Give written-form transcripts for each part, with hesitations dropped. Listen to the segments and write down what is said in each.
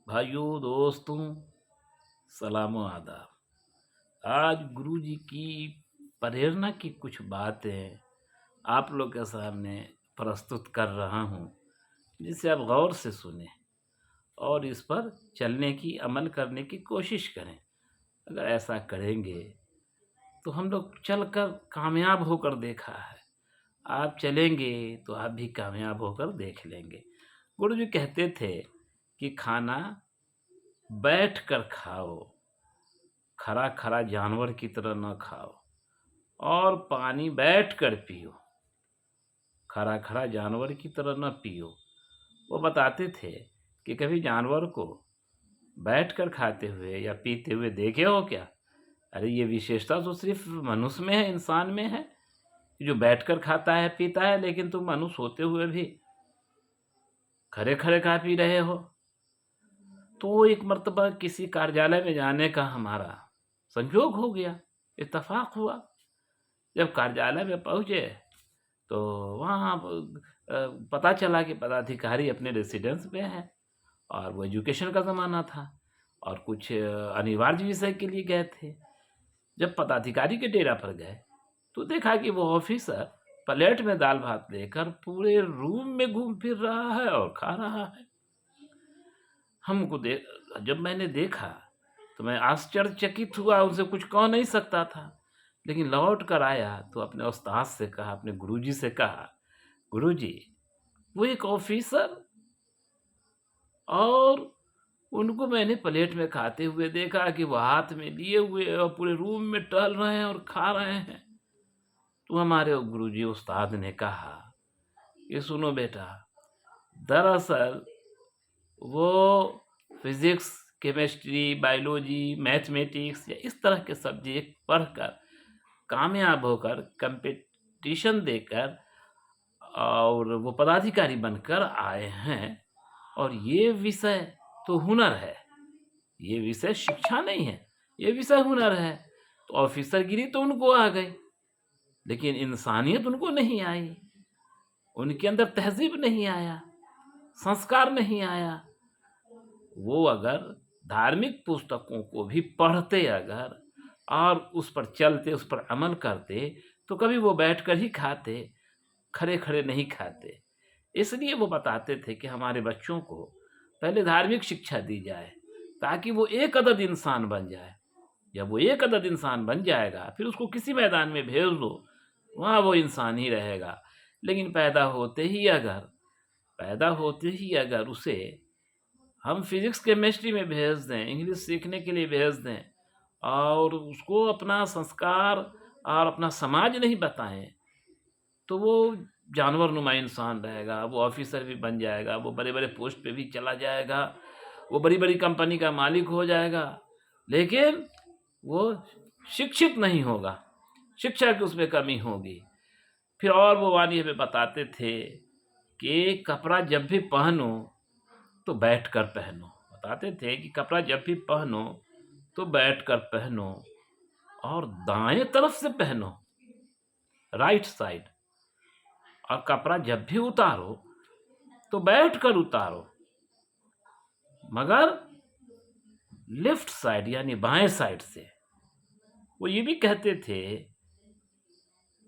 भाइयों दोस्तों, सलाम आदाब। आज गुरु जी की प्रेरणा की कुछ बातें आप लोग के सामने प्रस्तुत कर रहा हूँ, जिसे आप गौर से सुने और इस पर चलने की, अमल करने की कोशिश करें। अगर ऐसा करेंगे तो हम लोग चलकर कामयाब होकर देखा है। आप चलेंगे तो आप भी कामयाब होकर देख लेंगे। गुरु जी कहते थे कि खाना बैठ कर खाओ, खरा खरा जानवर की तरह न खाओ, और पानी बैठ कर पियो, खरा खरा जानवर की तरह न पियो। वो बताते थे कि कभी जानवर को बैठ कर खाते हुए या पीते हुए देखे हो क्या? अरे ये विशेषता तो सिर्फ मनुष्य में है, इंसान में है, जो बैठ कर खाता है पीता है, लेकिन तुम मनुष्य होते हुए भी खरे खरे खा पी रहे हो। तो एक मर्तबा किसी कार्यालय में जाने का हमारा संयोग हो गया, इत्तेफाक हुआ। जब कार्यालय में पहुँचे तो वहाँ पता चला कि पदाधिकारी अपने रेसिडेंस पे है और वो एजुकेशन का ज़माना था और कुछ अनिवार्य विषय के लिए गए थे। जब पदाधिकारी के डेरा पर गए तो देखा कि वो ऑफिसर प्लेट में दाल भात लेकर पूरे रूम में घूम फिर रहा है और खा रहा है। हमको दे जब मैंने देखा तो मैं आश्चर्यचकित हुआ, उनसे कुछ कह नहीं सकता था। लेकिन लौट कर आया तो अपने उस्ताद से कहा, अपने गुरुजी से कहा, गुरुजी, वो एक ऑफिसर और उनको मैंने प्लेट में खाते हुए देखा कि वो हाथ में लिए हुए और पूरे रूम में टहल रहे हैं और खा रहे हैं। तो हमारे गुरुजी उस्ताद ने कहा कि सुनो बेटा, दरअसल वो फिजिक्स, केमिस्ट्री, बायोलॉजी, मैथमेटिक्स या इस तरह के सब्जेक्ट पढ़कर कामयाब होकर कंपटीशन देकर और वो पदाधिकारी बनकर आए हैं। और ये विषय तो हुनर है, ये विषय शिक्षा नहीं है, ये विषय हुनर है। तो ऑफिसरगिरी तो उनको आ गई, लेकिन इंसानियत उनको नहीं आई, उनके अंदर तहजीब नहीं आया, संस्कार नहीं आया। वो अगर धार्मिक पुस्तकों को भी पढ़ते अगर और उस पर चलते, उस पर अमल करते, तो कभी वो बैठकर ही खाते, खड़े खड़े नहीं खाते। इसलिए वो बताते थे कि हमारे बच्चों को पहले धार्मिक शिक्षा दी जाए ताकि वो एक अदद इंसान बन जाए। जब वो एक अदद इंसान बन जाएगा फिर उसको किसी मैदान में भेज दो, वहाँ वो इंसान ही रहेगा। लेकिन पैदा होते ही अगर उसे हम फिजिक्स केमिस्ट्री में भेज दें, इंग्लिश सीखने के लिए भेज दें और उसको अपना संस्कार और अपना समाज नहीं बताएं, तो वो जानवर नुमा इंसान रहेगा। वो ऑफिसर भी बन जाएगा, वो बड़े बड़े पोस्ट पे भी चला जाएगा, वो बड़ी बड़ी कंपनी का मालिक हो जाएगा, लेकिन वो शिक्षित नहीं होगा, शिक्षा की उसमें कमी होगी। फिर और वो वाणी हमें बताते थे कि कपड़ा जब भी पहनो तो बैठ कर पहनो। बताते थे कि कपड़ा जब भी पहनो तो बैठ कर पहनो और दाएं तरफ से पहनो, राइट साइड। और कपड़ा जब भी उतारो तो बैठ कर उतारो, मगर लेफ्ट साइड यानी बाएं साइड से। वो ये भी कहते थे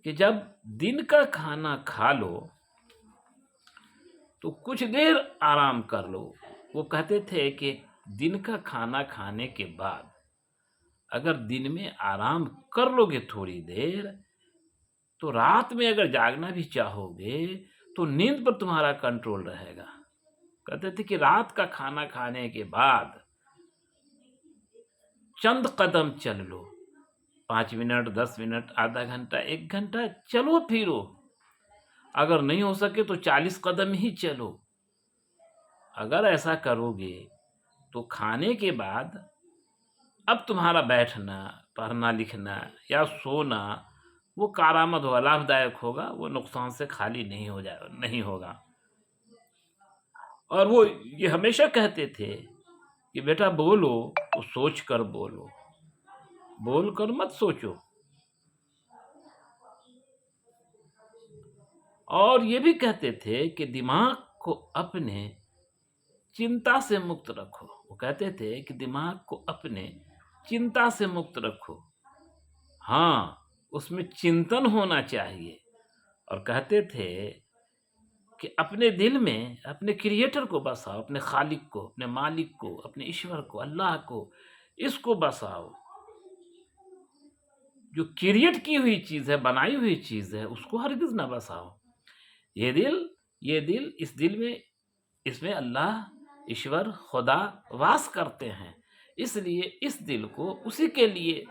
कि जब दिन का खाना खा लो तो कुछ देर आराम कर लो। वो कहते थे कि दिन का खाना खाने के बाद अगर दिन में आराम कर लोगे थोड़ी देर, तो रात में अगर जागना भी चाहोगे तो नींद पर तुम्हारा कंट्रोल रहेगा। कहते थे कि रात का खाना खाने के बाद चंद कदम चल लो, 5 मिनट, 10 मिनट, आधा घंटा, 1 घंटा चलो फिरो। अगर नहीं हो सके तो 40 कदम ही चलो। अगर ऐसा करोगे तो खाने के बाद अब तुम्हारा बैठना, पढ़ना लिखना या सोना वो कारामद होगा, लाभदायक होगा, वो नुकसान से खाली नहीं होगा। और वो ये हमेशा कहते थे कि बेटा बोलो तो सोच कर बोलो, बोल कर मत सोचो। और ये भी कहते थे कि दिमाग को अपने चिंता से मुक्त रखो। वो कहते थे कि दिमाग को अपने चिंता से मुक्त रखो। हाँ, उसमें चिंतन होना चाहिए। और कहते थे कि अपने दिल में अपने क्रिएटर को बसाओ, अपने खालिक को, अपने मालिक को, अपने ईश्वर को, अल्लाह को, इसको बसाओ। जो क्रिएट की हुई चीज़ है, बनाई हुई चीज़ है, उसको हरगिज़ ना बसाओ। ये दिल इस दिल में, इसमें अल्लाह, ईश्वर, खुदा वास करते हैं। इसलिए इस दिल को उसी के लिए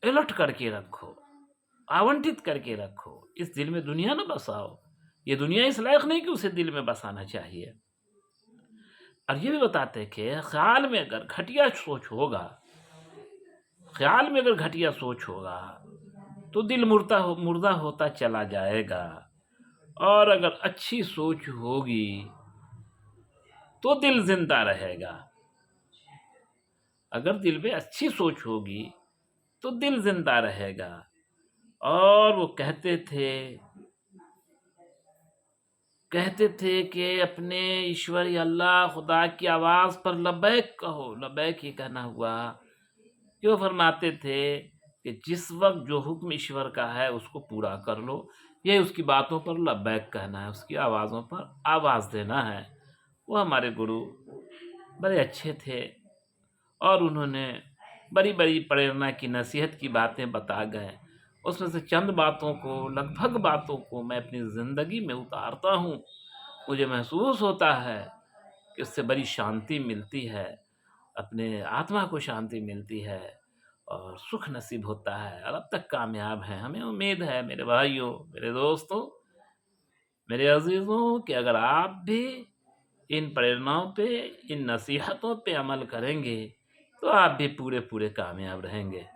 अलर्ट करके रखो, आवंटित करके रखो। इस दिल में दुनिया ना बसाओ। ये दुनिया इस लायक नहीं कि उसे दिल में बसाना चाहिए। और ये भी बताते हैं कि ख्याल में अगर घटिया सोच होगा, ख्याल में अगर घटिया सोच होगा, तो दिल मुर्दा होता चला जाएगा। और अगर अच्छी सोच होगी, तो दिल जिंदा रहेगा। अगर दिल में अच्छी सोच होगी, तो दिल जिंदा रहेगा। और वो कहते थे कि अपने ईश्वर या अल्लाह खुदा की आवाज़ पर लब्बैक कहो। लब्बैक ही कहना हुआ कि वो फरमाते थे कि जिस वक्त जो हुक्म ईश्वर का है उसको पूरा कर लो। ये उसकी बातों पर लब्बैक कहना है, उसकी आवाज़ों पर आवाज़ देना है। वो हमारे गुरु बड़े अच्छे थे और उन्होंने बड़ी बड़ी प्रेरणा की, नसीहत की बातें बता गए। उसमें से चंद बातों को, लगभग बातों को मैं अपनी ज़िंदगी में उतारता हूँ। मुझे महसूस होता है कि उससे बड़ी शांति मिलती है, अपने आत्मा को शांति मिलती है और सुख नसीब होता है। और अब तक कामयाब हैं। हमें उम्मीद है मेरे भाइयों, मेरे दोस्तों, मेरे अज़ीज़ों, कि अगर आप भी इन प्रेरणाओं पे, इन नसीहतों पे अमल करेंगे, तो आप भी पूरे कामयाब रहेंगे।